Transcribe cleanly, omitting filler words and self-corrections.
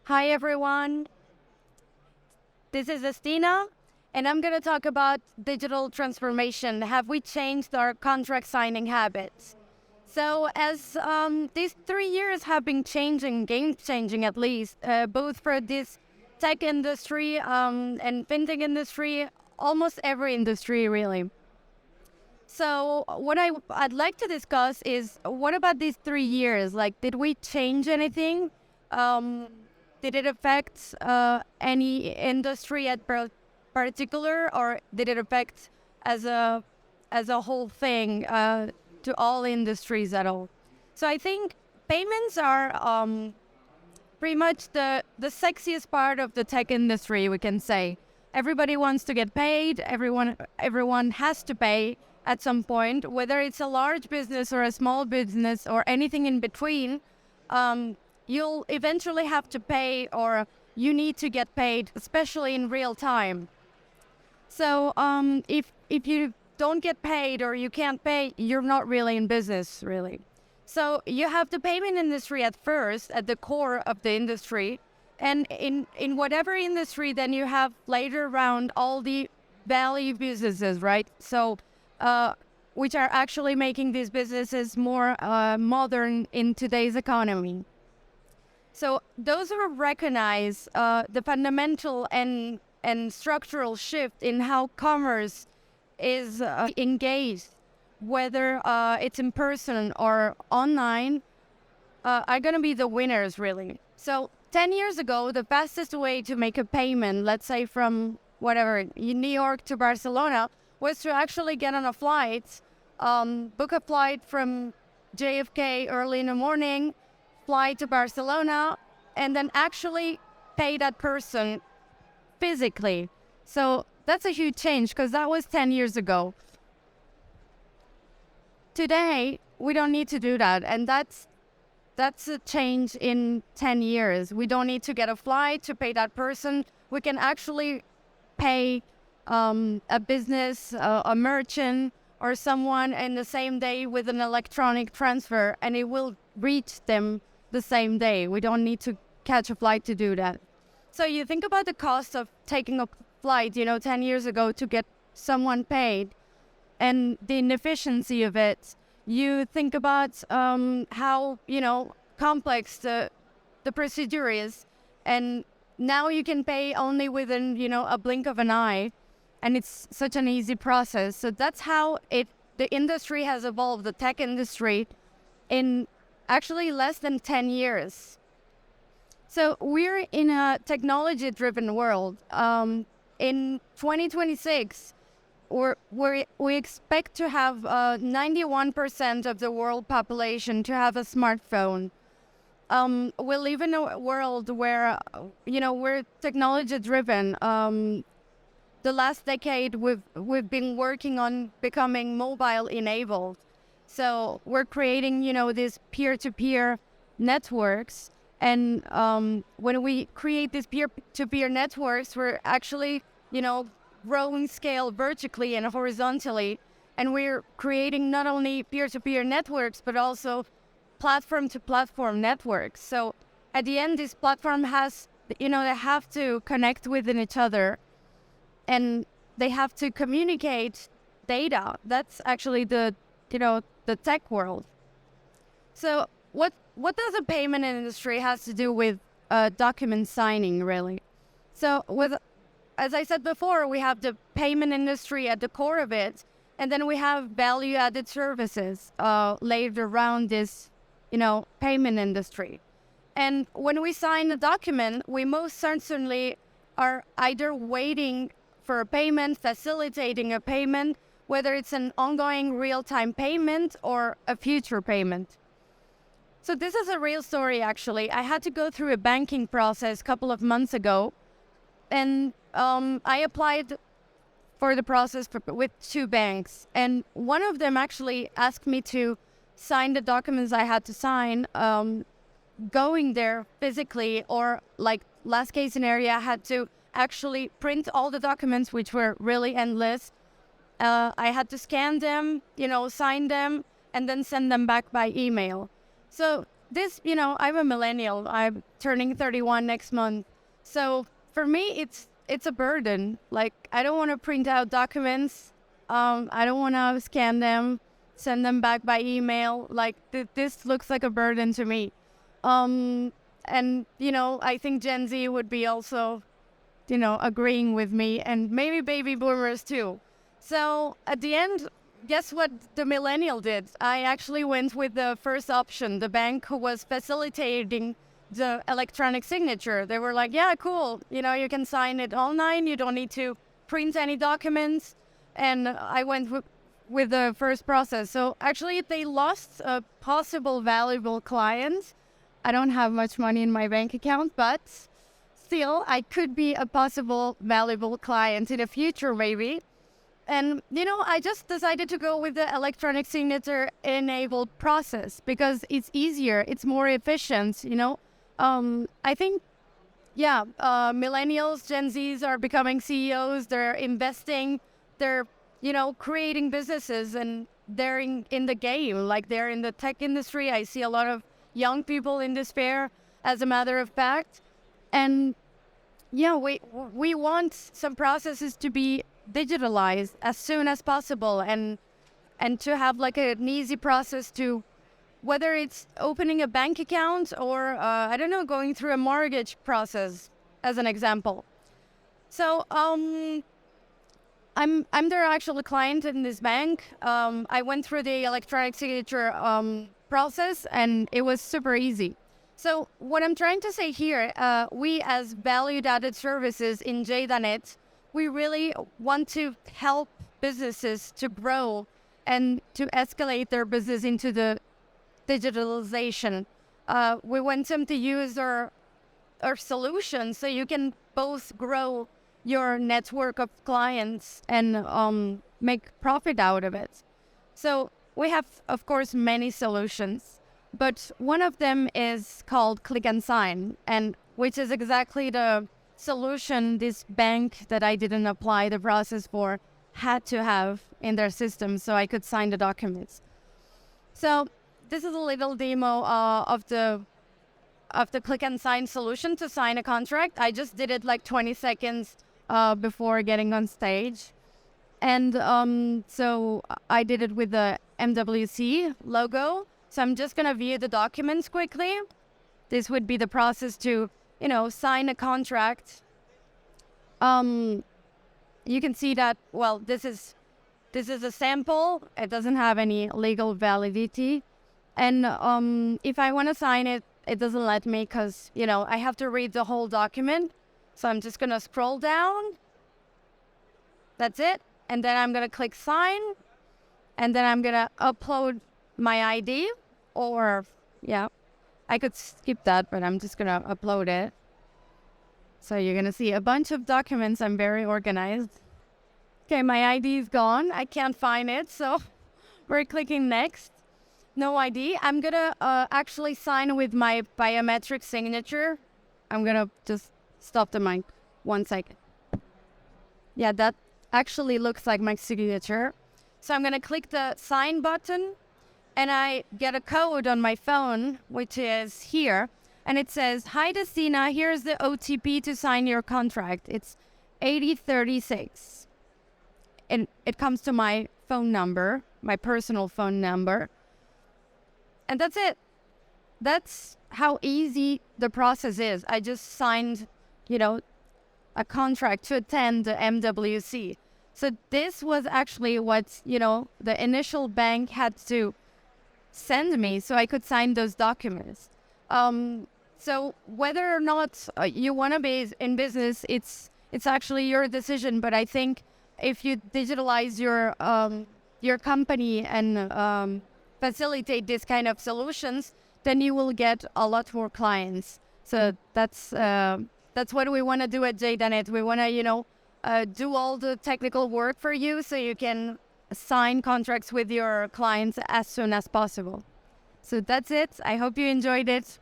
Hi everyone, this is Destina, and I'm going to talk about digital transformation. Have we changed our contract signing habits? So, as these 3 years have been changing, game changing at least, both for this tech industry and fintech industry, almost every industry really. So, what I'd like to discuss is what about these 3 years? Like, did we change anything? Um, did it affect any industry at particular, or did it affect as a whole thing to all industries at all? So I think payments are pretty much the sexiest part of the tech industry. We can say everybody wants to get paid. Everyone has to pay at some point, whether it's a large business or a small business or anything in between. You'll eventually have to pay, or you need to get paid, especially in real time. So if you don't get paid or you can't pay, you're not really in business, really. So you have the payment industry at first, at the core of the industry. And in whatever industry, then you have later around all the value businesses, right? So which are actually making these businesses more modern in today's economy. So those who recognize the fundamental and structural shift in how commerce is engaged, whether it's in person or online, are going to be the winners, really. So 10 years ago, the fastest way to make a payment, let's say from whatever, New York to Barcelona, was to actually get on a flight, book a flight from JFK early in the morning, fly to Barcelona, and then actually pay that person physically. So that's a huge change because that was 10 years ago. Today, we don't need to do that. And that's a change in 10 years. We don't need to get a flight to pay that person. We can actually pay a business, a merchant, or someone in the same day with an electronic transfer, and it will reach them the same day. We don't need to catch a flight to do that. So you think about the cost of taking a flight, 10 years ago to get someone paid and the inefficiency of it. You think about how, complex the procedure is. And now you can pay only within, a blink of an eye. And it's such an easy process. So that's how the industry has evolved, the tech industry, in actually less than 10 years. So we're in a technology-driven world. In 2026, we expect to have 91% of the world population to have a smartphone. We live in a world where, we're technology-driven. The last decade, we've been working on becoming mobile-enabled. So we're creating, these peer-to-peer networks. And when we create these peer-to-peer networks, we're actually, growing scale vertically and horizontally. And we're creating not only peer-to-peer networks, but also platform-to-platform networks. So at the end, this platform has, they have to connect within each other. And they have to communicate data. That's actually the tech world. So what does the payment industry has to do with document signing, really? So as I said before, we have the payment industry at the core of it, and then we have value-added services laid around this, payment industry. And when we sign a document, we most certainly are either waiting for a payment, facilitating a payment, whether it's an ongoing real-time payment or a future payment. So this is a real story, actually. I had to go through a banking process a couple of months ago, and I applied for the process with 2 banks. And one of them actually asked me to sign the documents I had to sign, going there physically, or like last case scenario, I had to actually print all the documents, which were really endless. I had to scan them, sign them, and then send them back by email. So this, I'm a millennial. I'm turning 31 next month. So for me, it's a burden. Like, I don't want to print out documents. I don't want to scan them, send them back by email. Like, this looks like a burden to me. And, I think Gen Z would be also, agreeing with me, and maybe baby boomers too. So at the end, guess what the millennial did? I actually went with the first option, the bank who was facilitating the electronic signature. They were like, yeah, cool. You can sign it online. You don't need to print any documents. And I went with the first process. So actually, they lost a possible valuable client. I don't have much money in my bank account, but still, I could be a possible valuable client in the future, maybe. And, I just decided to go with the electronic signature enabled process because it's easier, it's more efficient, I think, yeah, millennials, Gen Zs are becoming CEOs, they're investing, they're, creating businesses, and they're in the game, like they're in the tech industry. I see a lot of young people in this fair, as a matter of fact. And yeah, we want some processes to be digitalized as soon as possible, and to have like an easy process to, whether it's opening a bank account or I don't know, going through a mortgage process, as an example. So I'm their actual client in this bank. I went through the electronic signature process, and it was super easy. So what I'm trying to say here, we as value-added services in Lleida.net, we really want to help businesses to grow and to escalate their business into the digitalization. We want them to use our solutions so you can both grow your network of clients and make profit out of it. So we have, of course, many solutions, but one of them is called Click and Sign, and which is exactly the solution this bank that I didn't apply the process for had to have in their system so I could sign the documents. So this is a little demo of the Click and Sign solution to sign a contract. I just did it like 20 seconds before getting on stage. And so I did it with the MWC logo. So I'm just going to view the documents quickly. This would be the process to, sign a contract. You can see that, well, this is a sample. It doesn't have any legal validity. And if I want to sign it, it doesn't let me because, I have to read the whole document. So I'm just going to scroll down. That's it. And then I'm going to click sign. And then I'm going to upload my ID. Or, yeah, I could skip that, but I'm just going to upload it. So you're going to see a bunch of documents. I'm very organized. Okay, my ID is gone. I can't find it. So we're clicking next. No ID. I'm going to actually sign with my biometric signature. I'm going to just stop the mic 1 second. Yeah, that actually looks like my signature. So I'm going to click the sign button, and I get a code on my phone, which is here. And it says, "Hi, Destina, here's the OTP to sign your contract. It's 8036. And it comes to my phone number, my personal phone number. And that's it. That's how easy the process is. I just signed, a contract to attend the MWC. So this was actually what, the initial bank had to send me so I could sign those documents. So whether or not you want to be in business, it's actually your decision. But I think if you digitalize your company and facilitate this kind of solutions, then you will get a lot more clients. So that's what we want to do at Lleida.net. We want to, do all the technical work for you so you can sign contracts with your clients as soon as possible. So that's it. I hope you enjoyed it.